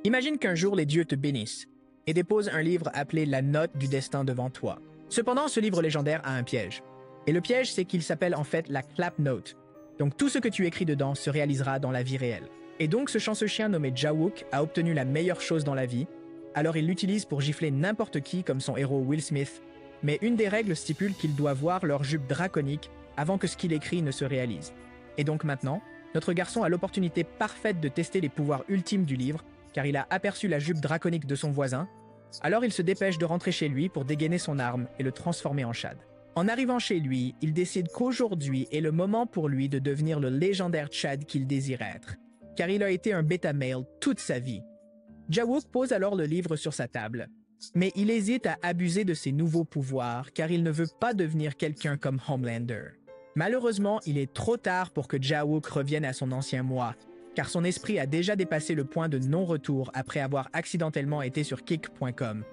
Imagine qu'un jour les dieux te bénissent et déposent un livre appelé La Note du Destin devant toi. Cependant, ce livre légendaire a un piège. Et le piège, c'est qu'il s'appelle en fait la Clap Note. Donc tout ce que tu écris dedans se réalisera dans la vie réelle. Et donc ce chanceux chien nommé Jawuk a obtenu la meilleure chose dans la vie, alors il l'utilise pour gifler n'importe qui comme son héros Will Smith, mais une des règles stipule qu'il doit voir leur jupe draconique avant que ce qu'il écrit ne se réalise. Et donc maintenant, notre garçon a l'opportunité parfaite de tester les pouvoirs ultimes du livre, car il a aperçu la jupe draconique de son voisin, alors il se dépêche de rentrer chez lui pour dégainer son arme et le transformer en Chad. En arrivant chez lui, il décide qu'aujourd'hui est le moment pour lui de devenir le légendaire Chad qu'il désire être, car il a été un bêta male toute sa vie. Jawuk pose alors le livre sur sa table, mais il hésite à abuser de ses nouveaux pouvoirs car il ne veut pas devenir quelqu'un comme Homelander. Malheureusement, il est trop tard pour que Jawuk revienne à son ancien moi, car son esprit a déjà dépassé le point de non-retour après avoir accidentellement été sur Kick.com.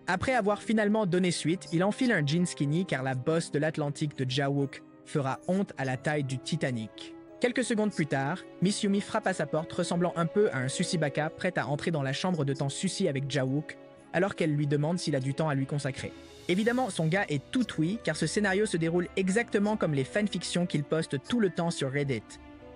Après avoir finalement donné suite, il enfile un jean skinny car la bosse de l'Atlantique de Jawuk fera honte à la taille du Titanic. Quelques secondes plus tard, Miss Yumi frappe à sa porte ressemblant un peu à un Susibaka prête à entrer dans la chambre de temps Susi avec Jawuk, alors qu'elle lui demande s'il a du temps à lui consacrer. Évidemment, son gars est tout oui car ce scénario se déroule exactement comme les fanfictions qu'il poste tout le temps sur Reddit.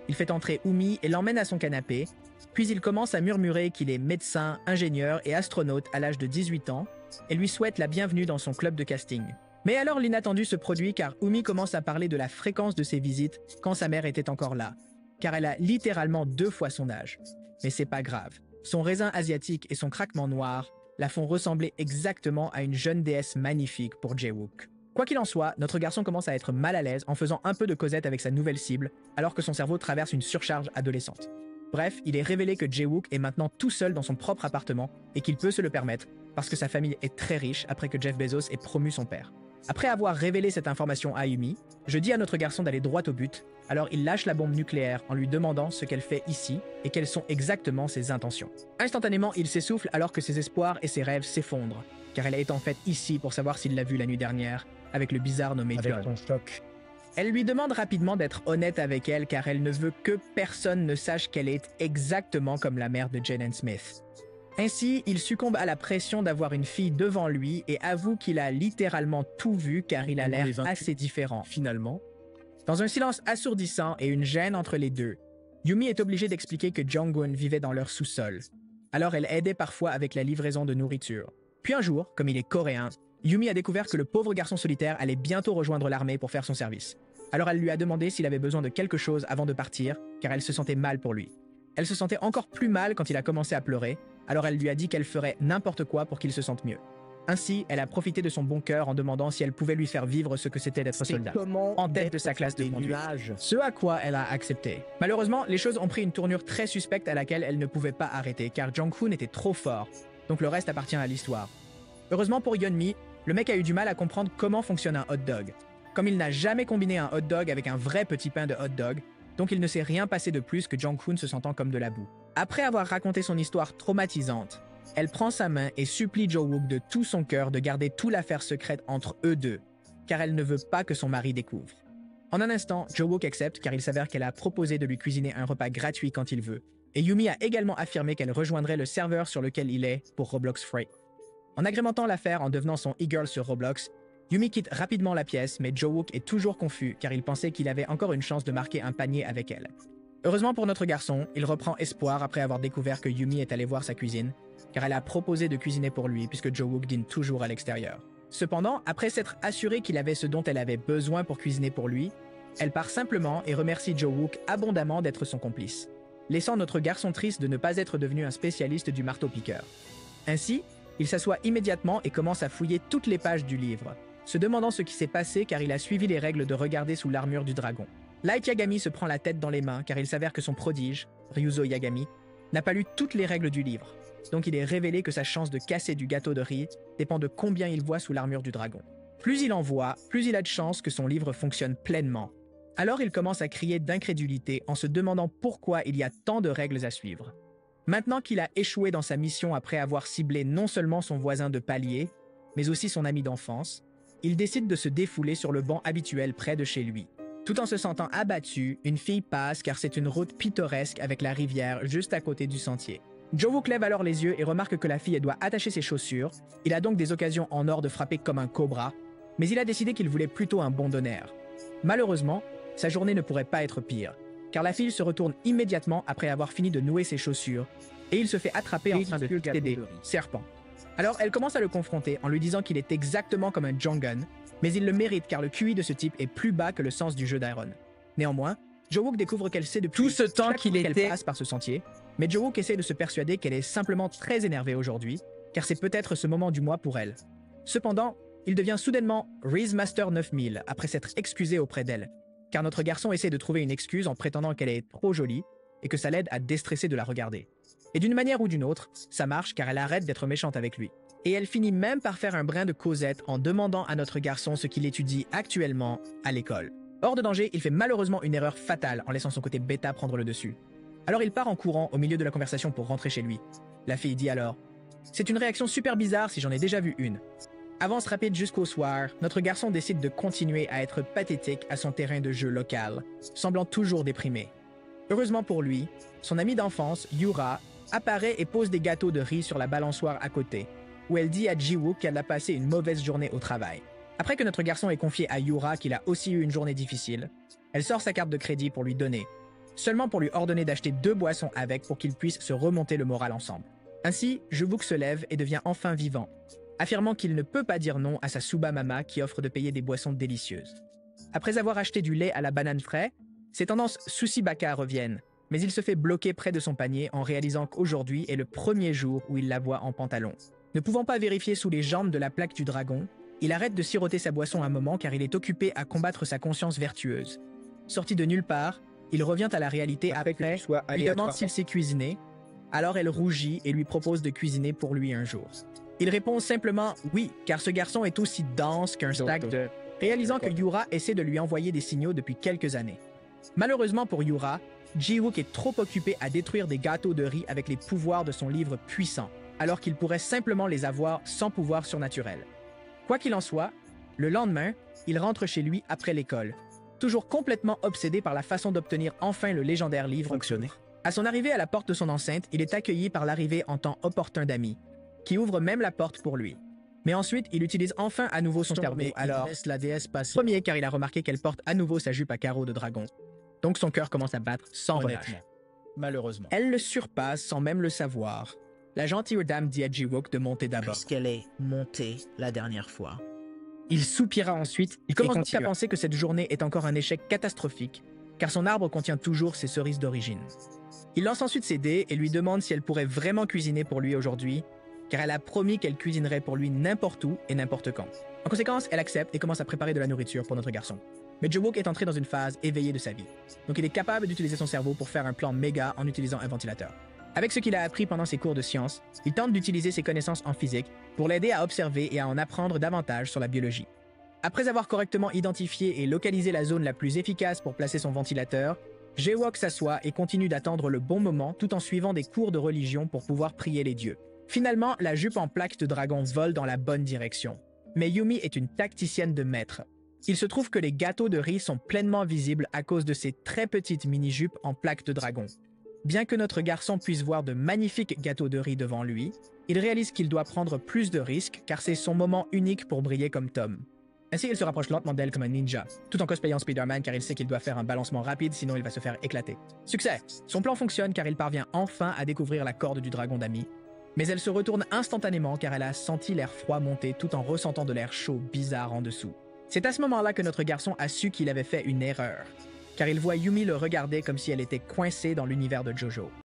Il fait entrer Umi et l'emmène à son canapé, puis il commence à murmurer qu'il est médecin, ingénieur et astronaute à l'âge de 18 ans et lui souhaite la bienvenue dans son club de casting. Mais alors l'inattendu se produit car Umi commence à parler de la fréquence de ses visites quand sa mère était encore là, car elle a littéralement 2 fois son âge. Mais c'est pas grave. Son raisin asiatique et son craquement noir la font ressembler exactement à une jeune déesse magnifique pour Jawuk. Quoi qu'il en soit, notre garçon commence à être mal à l'aise en faisant un peu de causette avec sa nouvelle cible, alors que son cerveau traverse une surcharge adolescente. Bref, il est révélé que Jawuk est maintenant tout seul dans son propre appartement et qu'il peut se le permettre parce que sa famille est très riche après que Jeff Bezos ait promu son père. Après avoir révélé cette information à Yumi, je dis à notre garçon d'aller droit au but, alors il lâche la bombe nucléaire en lui demandant ce qu'elle fait ici et quelles sont exactement ses intentions. Instantanément, il s'essouffle alors que ses espoirs et ses rêves s'effondrent, car elle est en fait ici pour savoir s'il l'a vu la nuit dernière, avec le bizarre nommé John. Avec ton choc. Elle lui demande rapidement d'être honnête avec elle car elle ne veut que personne ne sache qu'elle est exactement comme la mère de Jaden Smith. Ainsi, il succombe à la pression d'avoir une fille devant lui et avoue qu'il a littéralement tout vu car il a l'air assez différent. Finalement, dans un silence assourdissant et une gêne entre les deux, Yumi est obligée d'expliquer que Jong-un vivait dans leur sous-sol. Alors elle aidait parfois avec la livraison de nourriture. Puis un jour, comme il est coréen, Yumi a découvert que le pauvre garçon solitaire allait bientôt rejoindre l'armée pour faire son service. Alors elle lui a demandé s'il avait besoin de quelque chose avant de partir, car elle se sentait mal pour lui. Elle se sentait encore plus mal quand il a commencé à pleurer, alors elle lui a dit qu'elle ferait n'importe quoi pour qu'il se sente mieux. Ainsi, elle a profité de son bon cœur en demandant si elle pouvait lui faire vivre ce que c'était d'être soldat, en tête de sa classe de conduite. Ce à quoi elle a accepté. Malheureusement, les choses ont pris une tournure très suspecte à laquelle elle ne pouvait pas arrêter, car Jong-hoon était trop fort, donc le reste appartient à l'histoire. Heureusement pour Yeonmi, le mec a eu du mal à comprendre comment fonctionne un hot dog. Comme il n'a jamais combiné un hot dog avec un vrai petit pain de hot dog, donc il ne s'est rien passé de plus que Jong-hoon se sentant comme de la boue. Après avoir raconté son histoire traumatisante, elle prend sa main et supplie Jawuk de tout son cœur de garder toute l'affaire secrète entre eux deux, car elle ne veut pas que son mari découvre. En un instant, Jawuk accepte car il s'avère qu'elle a proposé de lui cuisiner un repas gratuit quand il veut, et Yumi a également affirmé qu'elle rejoindrait le serveur sur lequel il est pour Roblox Free. En agrémentant l'affaire en devenant son e-girl sur Roblox, Yumi quitte rapidement la pièce, mais Jawuk est toujours confus car il pensait qu'il avait encore une chance de marquer un panier avec elle. Heureusement pour notre garçon, il reprend espoir après avoir découvert que Yumi est allée voir sa cuisine, car elle a proposé de cuisiner pour lui puisque Jawuk dîne toujours à l'extérieur. Cependant, après s'être assuré qu'il avait ce dont elle avait besoin pour cuisiner pour lui, elle part simplement et remercie Jawuk abondamment d'être son complice, laissant notre garçon triste de ne pas être devenu un spécialiste du marteau-piqueur. Ainsi, il s'assoit immédiatement et commence à fouiller toutes les pages du livre, se demandant ce qui s'est passé car il a suivi les règles de regarder sous l'armure du dragon. Light Yagami se prend la tête dans les mains car il s'avère que son prodige, Ryuzo Yagami, n'a pas lu toutes les règles du livre. Donc il est révélé que sa chance de casser du gâteau de riz dépend de combien il voit sous l'armure du dragon. Plus il en voit, plus il a de chances que son livre fonctionne pleinement. Alors il commence à crier d'incrédulité en se demandant pourquoi il y a tant de règles à suivre. Maintenant qu'il a échoué dans sa mission après avoir ciblé non seulement son voisin de palier, mais aussi son ami d'enfance, il décide de se défouler sur le banc habituel près de chez lui. Tout en se sentant abattu, une fille passe car c'est une route pittoresque avec la rivière juste à côté du sentier. Jowook lève alors les yeux et remarque que la fille doit attacher ses chaussures. Il a donc des occasions en or de frapper comme un cobra, mais il a décidé qu'il voulait plutôt un bond d'honneur. Malheureusement, sa journée ne pourrait pas être pire, car la fille se retourne immédiatement après avoir fini de nouer ses chaussures, et il se fait attraper en train de tuer des serpents. Alors elle commence à le confronter en lui disant qu'il est exactement comme un Jongun, mais il le mérite car le QI de ce type est plus bas que le sens du jeu d'Iron. Néanmoins, Jowook découvre qu'elle sait depuis tout ce temps qu'il était passe par ce sentier, mais Jowook essaie de se persuader qu'elle est simplement très énervée aujourd'hui, car c'est peut-être ce moment du mois pour elle. Cependant, il devient soudainement Riz Master 9000 après s'être excusé auprès d'elle, car notre garçon essaie de trouver une excuse en prétendant qu'elle est trop jolie et que ça l'aide à déstresser de la regarder. Et d'une manière ou d'une autre, ça marche car elle arrête d'être méchante avec lui. Et elle finit même par faire un brin de causette en demandant à notre garçon ce qu'il étudie actuellement à l'école. Hors de danger, il fait malheureusement une erreur fatale en laissant son côté bêta prendre le dessus. Alors il part en courant au milieu de la conversation pour rentrer chez lui. La fille dit alors « C'est une réaction super bizarre si j'en ai déjà vu une. » Avance rapide jusqu'au soir, notre garçon décide de continuer à être pathétique à son terrain de jeu local, semblant toujours déprimé. Heureusement pour lui, son amie d'enfance, Yura, apparaît et pose des gâteaux de riz sur la balançoire à côté, où elle dit à Jiwook qu'elle a passé une mauvaise journée au travail. Après que notre garçon ait confié à Yura qu'il a aussi eu une journée difficile, elle sort sa carte de crédit pour lui donner, seulement pour lui ordonner d'acheter 2 boissons avec pour qu'ils puissent se remonter le moral ensemble. Ainsi, Jiwook se lève et devient enfin vivant, affirmant qu'il ne peut pas dire non à sa Suba Mama qui offre de payer des boissons délicieuses. Après avoir acheté du lait à la banane frais, ses tendances Sushi Baka reviennent, mais il se fait bloquer près de son panier en réalisant qu'aujourd'hui est le premier jour où il la voit en pantalon. Ne pouvant pas vérifier sous les jambes de la plaque du dragon, il arrête de siroter sa boisson un moment car il est occupé à combattre sa conscience vertueuse. Sorti de nulle part, il revient à la réalité après, lui demande s'il sait cuisiner, alors elle rougit et lui propose de cuisiner pour lui un jour. Il répond simplement oui, car ce garçon est aussi dense qu'un stack de... réalisant que Yura essaie de lui envoyer des signaux depuis quelques années. Malheureusement pour Yura, Jiwook est trop occupé à détruire des gâteaux de riz avec les pouvoirs de son livre puissant, alors qu'il pourrait simplement les avoir sans pouvoir surnaturel. Quoi qu'il en soit, le lendemain, il rentre chez lui après l'école, toujours complètement obsédé par la façon d'obtenir enfin le légendaire livre fonctionné. À son arrivée à la porte de son enceinte, il est accueilli par l'arrivée en temps opportun d'amis, qui ouvre même la porte pour lui. Mais ensuite, il utilise enfin à nouveau son cerveau, alors laisse la déesse passer. Premier car il a remarqué qu'elle porte à nouveau sa jupe à carreaux de dragon. Donc son cœur commence à battre sans relâche. Malheureusement. Elle le surpasse sans même le savoir. La gentille dame dit à Jiwook de monter d'abord. Puisqu'elle est montée la dernière fois. Il soupira ensuite. Il commence à penser que cette journée est encore un échec catastrophique, car son arbre contient toujours ses cerises d'origine. Il lance ensuite ses dés et lui demande si elle pourrait vraiment cuisiner pour lui aujourd'hui, car elle a promis qu'elle cuisinerait pour lui n'importe où et n'importe quand. En conséquence, elle accepte et commence à préparer de la nourriture pour notre garçon. Mais Jiwook est entré dans une phase éveillée de sa vie, donc il est capable d'utiliser son cerveau pour faire un plan méga en utilisant un ventilateur. Avec ce qu'il a appris pendant ses cours de sciences, il tente d'utiliser ses connaissances en physique pour l'aider à observer et à en apprendre davantage sur la biologie. Après avoir correctement identifié et localisé la zone la plus efficace pour placer son ventilateur, Jiwook s'assoit et continue d'attendre le bon moment tout en suivant des cours de religion pour pouvoir prier les dieux. Finalement, la jupe en plaque de dragon vole dans la bonne direction. Mais Yumi est une tacticienne de maître. Il se trouve que les gâteaux de riz sont pleinement visibles à cause de ces très petites mini-jupes en plaque de dragon. Bien que notre garçon puisse voir de magnifiques gâteaux de riz devant lui, il réalise qu'il doit prendre plus de risques car c'est son moment unique pour briller comme Tom. Ainsi, il se rapproche lentement d'elle comme un ninja, tout en cosplayant Spider-Man car il sait qu'il doit faire un balancement rapide sinon il va se faire éclater. Succès! Son plan fonctionne car il parvient enfin à découvrir la corde du dragon d'Ami, mais elle se retourne instantanément car elle a senti l'air froid monter tout en ressentant de l'air chaud bizarre en dessous. C'est à ce moment-là que notre garçon a su qu'il avait fait une erreur, car il voit Yumi le regarder comme si elle était coincée dans l'univers de Jojo.